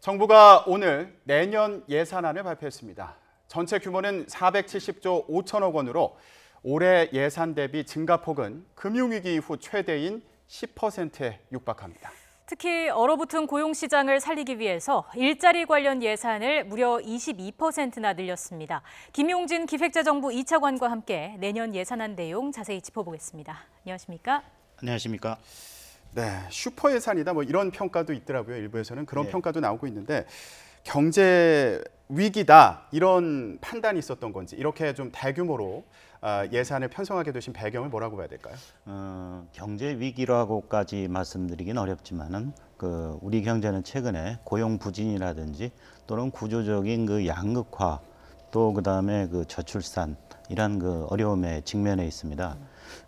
정부가 오늘 내년 예산안을 발표했습니다. 전체 규모는 470조 5천억 원으로 올해 예산 대비 증가폭은 금융위기 이후 최대인 10%에 육박합니다. 특히 얼어붙은 고용시장을 살리기 위해서 일자리 관련 예산을 무려 22%나 늘렸습니다. 김용진 기획재정부 2차관과 함께 내년 예산안 내용 자세히 짚어보겠습니다. 안녕하십니까? 안녕하십니까? 네, 슈퍼 예산이다 뭐 이런 평가도 있더라고요. 일부에서는 그런 평가도 나오고 있는데 경제 위기다 이런 판단이 있었던 건지 이렇게 좀 대규모로 예산을 편성하게 되신 배경을 뭐라고 봐야 될까요? 경제 위기라고까지 말씀드리긴 어렵지만은 우리 경제는 최근에 고용 부진이라든지 또는 구조적인 양극화 또 그다음에 저출산 이런 어려움에 직면해 있습니다.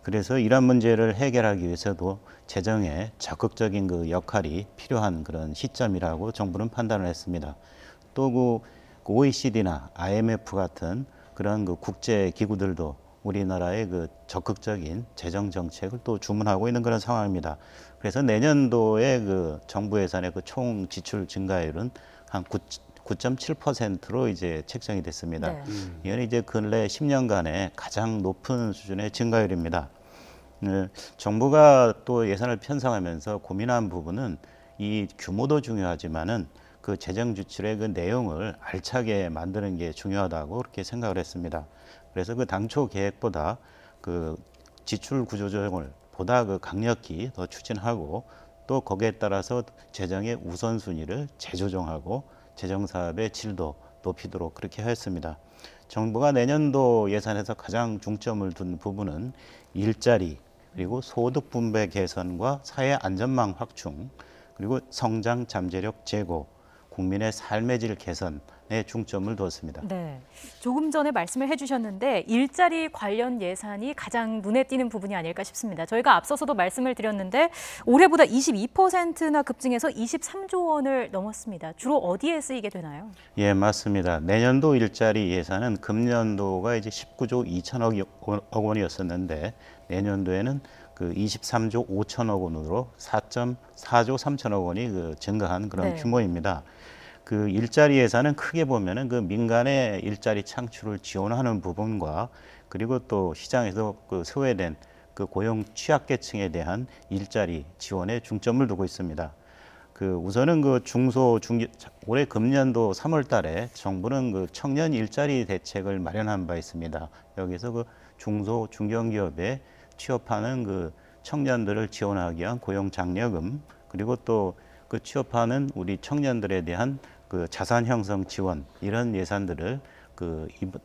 그래서 이런 문제를 해결하기 위해서도 재정에 적극적인 역할이 필요한 그런 시점이라고 정부는 판단을 했습니다. 또 OECD나 IMF 같은 그런 국제 기구들도 우리나라의 적극적인 재정 정책을 또 주문하고 있는 그런 상황입니다. 그래서 내년도에 정부 예산의 총 지출 증가율은 한 9.7%로 이제 책정이 됐습니다. 네. 이건 이제 근래 10년간의 가장 높은 수준의 증가율입니다. 정부가 또 예산을 편성하면서 고민한 부분은 이 규모도 중요하지만은 재정 지출의 내용을 알차게 만드는 게 중요하다고 그렇게 생각을 했습니다. 그래서 당초 계획보다 지출 구조 조정을 보다 강력히 더 추진하고 또 거기에 따라서 재정의 우선순위를 재조정하고 재정 사업의 질도 높이도록 그렇게 했습니다. 정부가 내년도 예산에서 가장 중점을 둔 부분은 일자리 그리고 소득 분배 개선과 사회 안전망 확충 그리고 성장 잠재력 제고 국민의 삶의 질 개선에 중점을 두었습니다. 네, 조금 전에 말씀을 해주셨는데 일자리 관련 예산이 가장 눈에 띄는 부분이 아닐까 싶습니다. 저희가 앞서서도 말씀을 드렸는데 올해보다 22%나 급증해서 23조 원을 넘었습니다. 주로 어디에 쓰이게 되나요? 예, 맞습니다. 내년도 일자리 예산은 금년도가 이제 19조 2천억 원이었었는데 내년도에는 23조 5천억 원으로 4.4조 3천억 원이 증가한 그런 규모입니다. 일자리 예산은 크게 보면은 민간의 일자리 창출을 지원하는 부분과 그리고 또 시장에서 소외된 고용 취약계층에 대한 일자리 지원에 중점을 두고 있습니다. 우선은 올해 금년도 3월 달에 정부는 청년 일자리 대책을 마련한 바 있습니다. 여기서 중소 중견기업에 취업하는 청년들을 지원하기 위한 고용 장려금 그리고 또 취업하는 우리 청년들에 대한 자산 형성 지원 이런 예산들을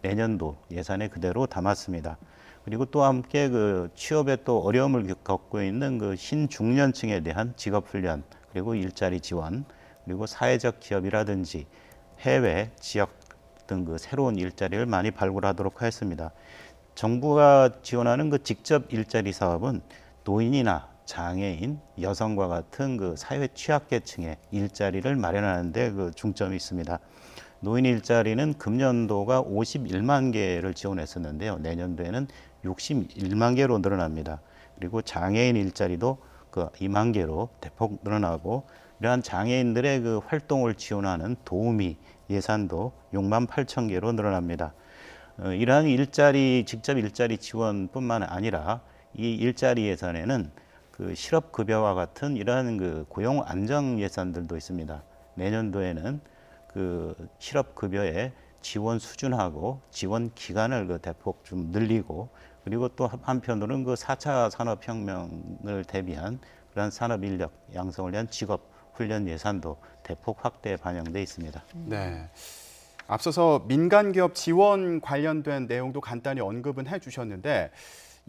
내년도 예산에 그대로 담았습니다. 그리고 또 함께 취업에 또 어려움을 겪고 있는 신중년층에 대한 직업 훈련 그리고 일자리 지원 그리고 사회적 기업이라든지 해외 지역 등 새로운 일자리를 많이 발굴하도록 하였습니다. 정부가 지원하는 직접 일자리 사업은 노인이나 장애인, 여성과 같은 사회 취약계층의 일자리를 마련하는 데 중점이 있습니다. 노인 일자리는 금년도가 51만 개를 지원했었는데요. 내년도에는 61만 개로 늘어납니다. 그리고 장애인 일자리도 2만 개로 대폭 늘어나고 이러한 장애인들의 활동을 지원하는 도우미 예산도 6만 8천 개로 늘어납니다. 이러한 직접 일자리 지원뿐만 아니라 이 일자리 예산에는 실업급여와 같은 이러한 고용 안정 예산들도 있습니다. 내년도에는 실업급여의 지원 수준하고 지원 기간을 대폭 좀 늘리고 그리고 또 한편으로는 4차 산업혁명을 대비한 그런 산업인력 양성을 위한 직업 훈련 예산도 대폭 확대 반영돼 있습니다. 네. 앞서서 민간기업 지원 관련된 내용도 간단히 언급은 해주셨는데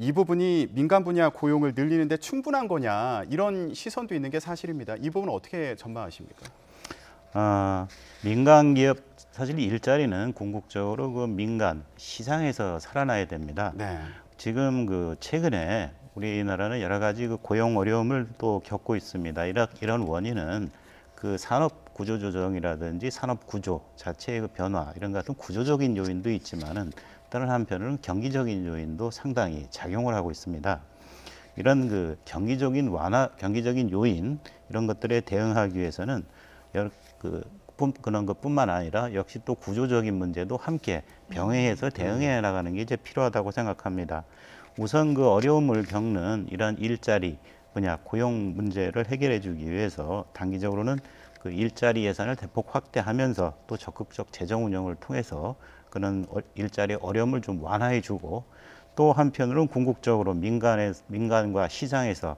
이 부분이 민간 분야 고용을 늘리는 데 충분한 거냐 이런 시선도 있는 게 사실입니다. 이 부분은 어떻게 전망하십니까? 민간기업 사실 일자리는 궁극적으로 민간 시장에서 살아나야 됩니다. 네. 지금 최근에 우리나라는 여러 가지 고용 어려움을 또 겪고 있습니다. 이런 원인은 산업 구조 조정이라든지 산업 구조 자체의 변화 이런 같은 구조적인 요인도 있지만은 다른 한편으로는 경기적인 요인도 상당히 작용을 하고 있습니다. 이런 경기적인 요인 이런 것들에 대응하기 위해서는 그런 것뿐만 아니라 역시 또 구조적인 문제도 함께 병행해서 대응해 나가는 게 이제 필요하다고 생각합니다. 우선 그 어려움을 겪는 이런 일자리 분야 고용 문제를 해결해 주기 위해서 단기적으로는 그 일자리 예산을 대폭 확대하면서 또 적극적 재정 운영을 통해서 그런 일자리 어려움을 좀 완화해 주고 또 한편으로는 궁극적으로 민간과 시장에서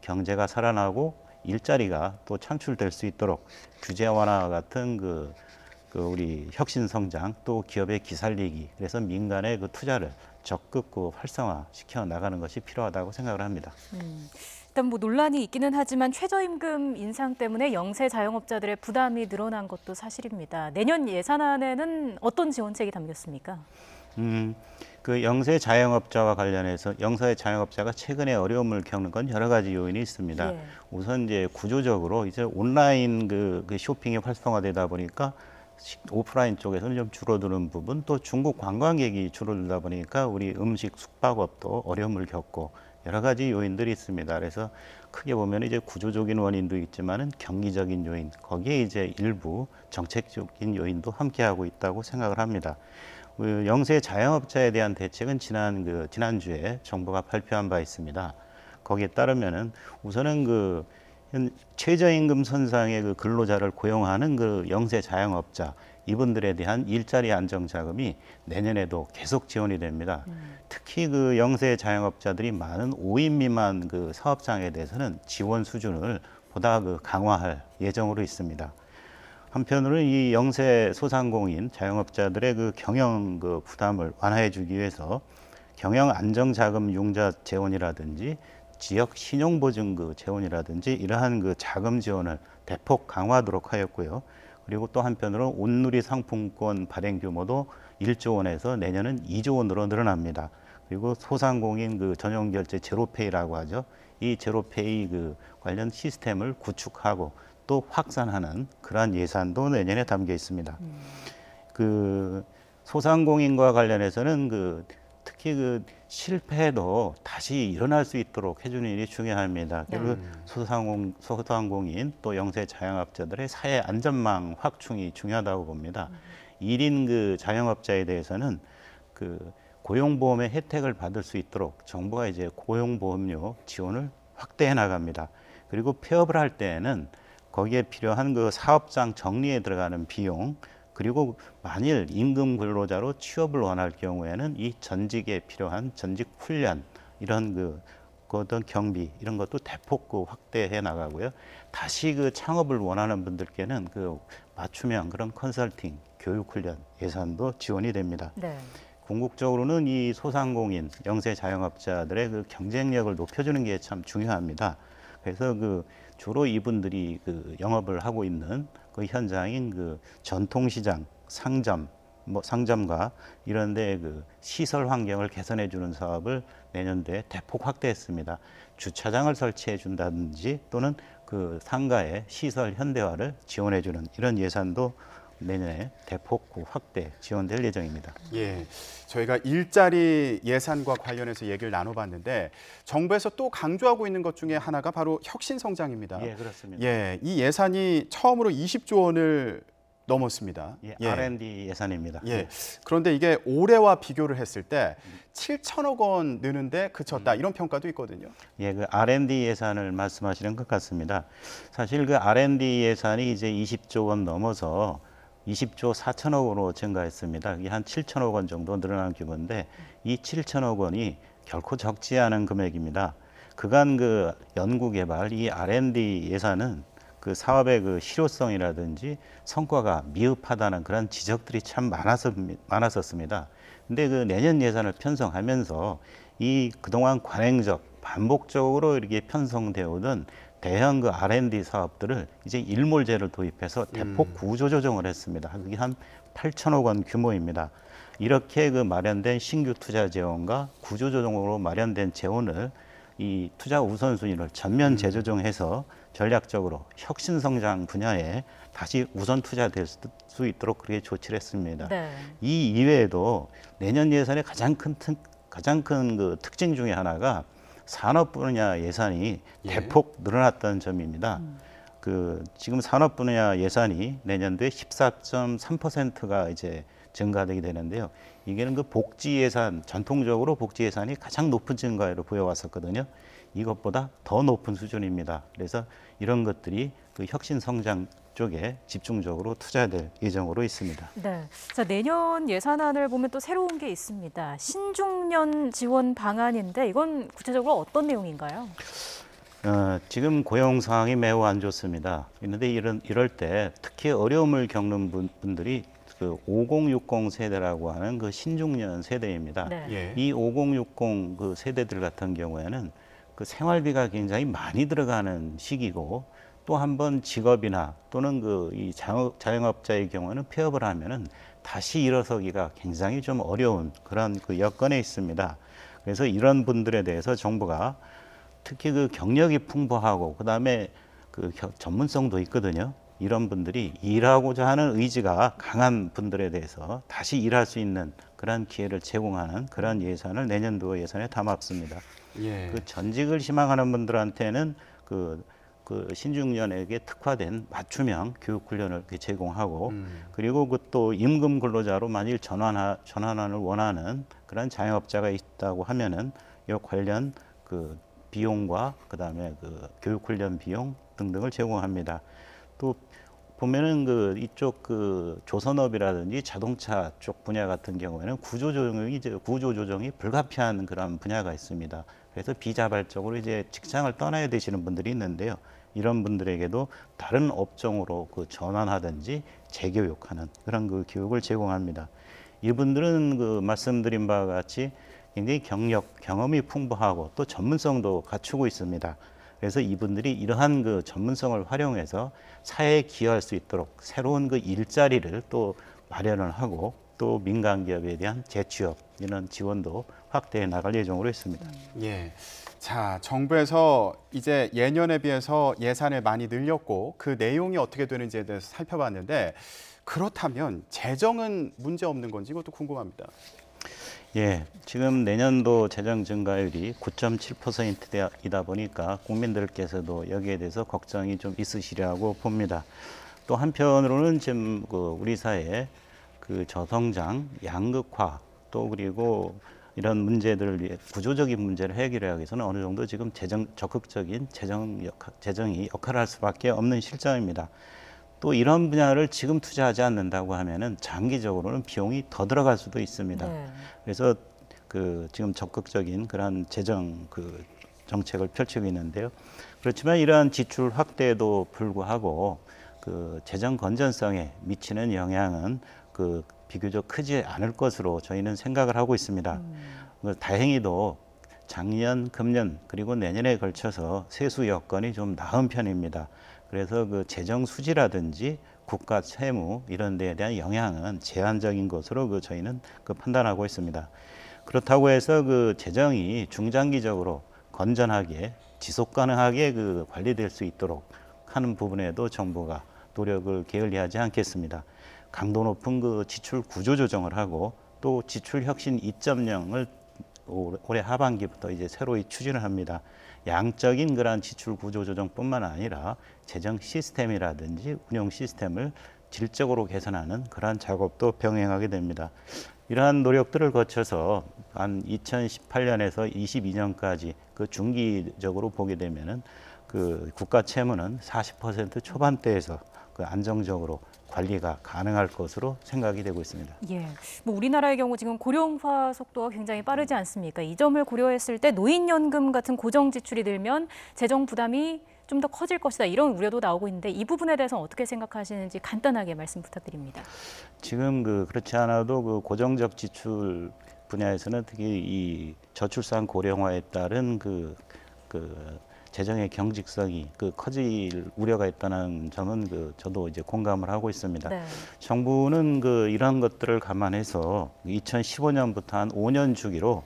경제가 살아나고 일자리가 또 창출될 수 있도록 규제 완화와 같은 그 우리 혁신 성장 또 기업의 기살리기 그래서 민간의 그 투자를 적극 활성화 시켜 나가는 것이 필요하다고 생각을 합니다. 일단 뭐 논란이 있기는 하지만 최저임금 인상 때문에 영세 자영업자들의 부담이 늘어난 것도 사실입니다. 내년 예산안에는 어떤 지원책이 담겼습니까? 그 영세 자영업자와 관련해서 영세 자영업자가 최근에 어려움을 겪는 건 여러 가지 요인이 있습니다. 예. 우선 이제 구조적으로 이제 온라인 그 쇼핑이 활성화되다 보니까 오프라인 쪽에서는 좀 줄어드는 부분, 또 중국 관광객이 줄어들다 보니까 우리 음식 숙박업도 어려움을 겪고 여러 가지 요인들이 있습니다. 그래서 크게 보면 이제 구조적인 원인도 있지만은 경기적인 요인, 거기에 이제 일부 정책적인 요인도 함께하고 있다고 생각을 합니다. 그 영세 자영업자에 대한 대책은 지난주에 정부가 발표한 바 있습니다. 거기에 따르면은 우선은 그 최저임금 선상의 그 근로자를 고용하는 그 영세 자영업자 이분들에 대한 일자리 안정 자금이 내년에도 계속 지원이 됩니다. 특히 그 영세 자영업자들이 많은 5인 미만 그 사업장에 대해서는 지원 수준을 보다 그 강화할 예정으로 있습니다. 한편으로는 이 영세 소상공인 자영업자들의 그 경영 그 부담을 완화해 주기 위해서 경영 안정 자금 융자 재원이라든지 지역 신용보증 그 재원이라든지 이러한 그 자금 지원을 대폭 강화하도록 하였고요. 그리고 또 한편으로 온누리 상품권 발행 규모도 1조 원에서 내년은 2조 원으로 늘어납니다. 그리고 소상공인 그 전용 결제 제로페이라고 하죠. 이 제로페이 그 관련 시스템을 구축하고 또 확산하는 그러한 예산도 내년에 담겨 있습니다. 그 소상공인과 관련해서는 그 특히 그 실패도 다시 일어날 수 있도록 해주는 일이 중요합니다. 그리고 소상공인 또 영세 자영업자들의 사회 안전망 확충이 중요하다고 봅니다. 1인 그 자영업자에 대해서는 그 고용보험의 혜택을 받을 수 있도록 정부가 이제 고용보험료 지원을 확대해 나갑니다. 그리고 폐업을 할 때에는 거기에 필요한 그 사업장 정리에 들어가는 비용 그리고 만일 임금 근로자로 취업을 원할 경우에는 이 전직에 필요한 전직 훈련 이런 그 어떤 경비 이런 것도 대폭 그 확대해 나가고요. 다시 그 창업을 원하는 분들께는 그 맞춤형 그런 컨설팅, 교육 훈련 예산도 지원이 됩니다. 네. 궁극적으로는 이 소상공인, 영세 자영업자들의 그 경쟁력을 높여주는 게 참 중요합니다. 그래서 그 주로 이분들이 그 영업을 하고 있는 그 현장인 그 전통시장, 상점가 이런데 그 시설 환경을 개선해 주는 사업을 내년도에 대폭 확대했습니다. 주차장을 설치해 준다든지 또는 그 상가의 시설 현대화를 지원해 주는 이런 예산도 내년에 대폭 확대 지원될 예정입니다. 예, 저희가 일자리 예산과 관련해서 얘기를 나눠봤는데 정부에서 또 강조하고 있는 것 중에 하나가 바로 혁신 성장입니다. 예, 그렇습니다. 예, 이 예산이 처음으로 20조 원을 넘었습니다. 예, R&D 예산입니다. 예. 그런데 이게 올해와 비교를 했을 때 7천억 원 느는데 그쳤다 이런 평가도 있거든요. 예, 그 R&D 예산을 말씀하시는 것 같습니다. 사실 그 R&D 예산이 이제 20조 원 넘어서 20조 4천억 원으로 증가했습니다. 이게 한 7천억 원 정도 늘어난 규모인데 이 7천억 원이 결코 적지 않은 금액입니다. 그간 그 연구개발 이 R&D 예산은 그 사업의 그 실효성이라든지 성과가 미흡하다는 그런 지적들이 참 많았었습니다. 근데 그 내년 예산을 편성하면서 이 그동안 관행적 반복적으로 이렇게 편성되어 오던 대형 그 R&D 사업들을 이제 일몰제를 도입해서 대폭 구조조정을 했습니다. 그게 한 8천억 원 규모입니다. 이렇게 그 마련된 신규 투자 재원과 구조조정으로 마련된 재원을 이 투자 우선순위를 전면 재조정해서 전략적으로 혁신성장 분야에 다시 우선 투자될 수 있도록 그렇게 조치를 했습니다. 네. 이 이외에도 내년 예산의 가장 큰 그 특징 중에 하나가 산업 분야 예산이 대폭 늘어났다는 점입니다. 지금 산업 분야 예산이 내년도에 14.3%가 이제 증가되게 되는데요. 이게는 그 복지 예산, 전통적으로 복지 예산이 가장 높은 증가율을 보여왔었거든요. 이것보다 더 높은 수준입니다. 그래서 이런 것들이 그 혁신 성장 쪽에 집중적으로 투자될 예정으로 있습니다. 네. 자, 내년 예산안을 보면 또 새로운 게 있습니다. 신중년 지원 방안인데 이건 구체적으로 어떤 내용인가요? 지금 고용 상황이 매우 안 좋습니다. 그런데 이럴 때 특히 어려움을 겪는 분들이 그 5060 세대라고 하는 그 신중년 세대입니다. 네. 예. 이 5060 그 세대들 같은 경우에는 그 생활비가 굉장히 많이 들어가는 시기고 또 한 번 직업이나 또는 이 자영업자의 경우는 폐업을 하면은 다시 일어서기가 굉장히 좀 어려운 그런 그 여건에 있습니다. 그래서 이런 분들에 대해서 정부가 특히 그 경력이 풍부하고 그다음에 그 전문성도 있거든요. 이런 분들이 일하고자 하는 의지가 강한 분들에 대해서 다시 일할 수 있는 그런 기회를 제공하는 그런 예산을 내년도 예산에 담았습니다. 예. 그 전직을 희망하는 분들한테는 그 신중년에게 특화된 맞춤형 교육 훈련을 이렇게 제공하고 그리고 그 또 임금 근로자로 만일 전환을 원하는 그런 자영업자가 있다고 하면은 이 관련 그 비용과 그다음에 그 교육 훈련 비용 등등을 제공합니다. 또 보면은 이쪽 조선업이라든지 자동차 쪽 분야 같은 경우에는 구조조정이 불가피한 그런 분야가 있습니다. 그래서 비자발적으로 이제 직장을 떠나야 되시는 분들이 있는데요. 이런 분들에게도 다른 업종으로 전환하든지 재교육하는 그런 교육을 제공합니다. 이분들은 말씀드린 바와 같이 굉장히 경험이 풍부하고 또 전문성도 갖추고 있습니다. 그래서 이분들이 이러한 전문성을 활용해서 사회에 기여할 수 있도록 새로운 일자리를 또 마련을 하고 또 민간 기업에 대한 재취업 이런 지원도 확대해 나갈 예정으로 있습니다. 예. 자, 정부에서 이제 예년에 비해서 예산을 많이 늘렸고 그 내용이 어떻게 되는지에 대해서 살펴봤는데 그렇다면 재정은 문제 없는 건지 이것도 궁금합니다. 예, 지금 내년도 재정 증가율이 9.7%이다 보니까 국민들께서도 여기에 대해서 걱정이 좀 있으시리라고 봅니다. 또 한편으로는 지금 우리 사회에 저성장, 양극화 또 그리고 이런 문제들을 위해 구조적인 문제를 해결하기 위해서는 어느 정도 지금 적극적인 재정이 역할을 할 수밖에 없는 실정입니다. 또 이런 분야를 지금 투자하지 않는다고 하면은 장기적으로는 비용이 더 들어갈 수도 있습니다. 네. 그래서 지금 적극적인 그런 재정 정책을 펼치고 있는데요. 그렇지만 이러한 지출 확대에도 불구하고 재정 건전성에 미치는 영향은 비교적 크지 않을 것으로 저희는 생각을 하고 있습니다. 다행히도 작년, 금년 그리고 내년에 걸쳐서 세수 여건이 좀 나은 편입니다. 그래서 재정 수지라든지 국가 채무 이런 데에 대한 영향은 제한적인 것으로 저희는 판단하고 있습니다. 그렇다고 해서 재정이 중장기적으로 건전하게 지속 가능하게 관리될 수 있도록 하는 부분에도 정부가 노력을 게을리하지 않겠습니다. 강도 높은 지출 구조 조정을 하고 또 지출 혁신 2.0을 올해 하반기부터 이제 새로이 추진을 합니다. 양적인 그러한 지출 구조 조정뿐만 아니라 재정 시스템이라든지 운영 시스템을 질적으로 개선하는 그러한 작업도 병행하게 됩니다. 이러한 노력들을 거쳐서 한 2018년에서 22년까지 중기적으로 보게 되면은 국가 채무는 40% 초반대에서 안정적으로 관리가 가능할 것으로 생각이 되고 있습니다. 예, 우리나라의 경우 지금 고령화 속도가 굉장히 빠르지 않습니까? 이 점을 고려했을 때 노인연금 같은 고정 지출이 늘면 재정 부담이 좀 더 커질 것이다 이런 우려도 나오고 있는데 이 부분에 대해서는 어떻게 생각하시는지 간단하게 말씀 부탁드립니다. 지금 그렇지 않아도 고정적 지출 분야에서는 특히 이 저출산 고령화에 따른 재정의 경직성이 커질 우려가 있다는 점은 저도 이제 공감을 하고 있습니다. 네. 정부는 이런 것들을 감안해서 2015년부터 한 5년 주기로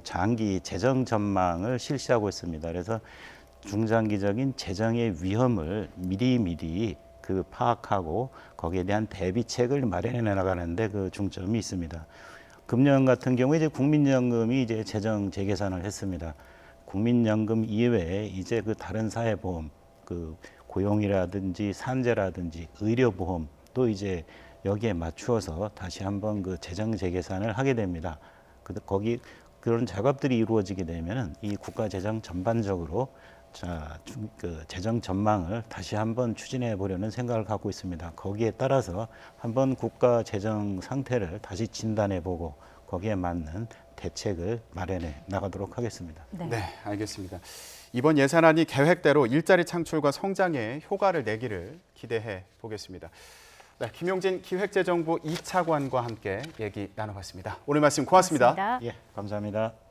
장기 재정 전망을 실시하고 있습니다. 그래서 중장기적인 재정의 위험을 미리 파악하고 거기에 대한 대비책을 마련해 나가는데 중점이 있습니다. 금년 같은 경우에 이제 국민연금이 이제 재정 재계산을 했습니다. 국민연금 이외에 이제 다른 사회보험, 고용이라든지 산재라든지 의료보험 또 이제 여기에 맞추어서 다시 한번 그 재정 재계산을 하게 됩니다. 거기 그런 작업들이 이루어지게 되면은 이 국가 재정 전반적으로 그 재정 전망을 다시 한번 추진해 보려는 생각을 갖고 있습니다. 거기에 따라서 한번 국가 재정 상태를 다시 진단해 보고 거기에 맞는 대책을 마련해 나가도록 하겠습니다. 네, 알겠습니다. 이번 예산안이 계획대로 일자리 창출과 성장에 효과를 내기를 기대해 보겠습니다. 네, 김용진 기획재정부 2차관과 함께 얘기 나눠봤습니다. 오늘 말씀 고맙습니다. 고맙습니다. 예, 감사합니다.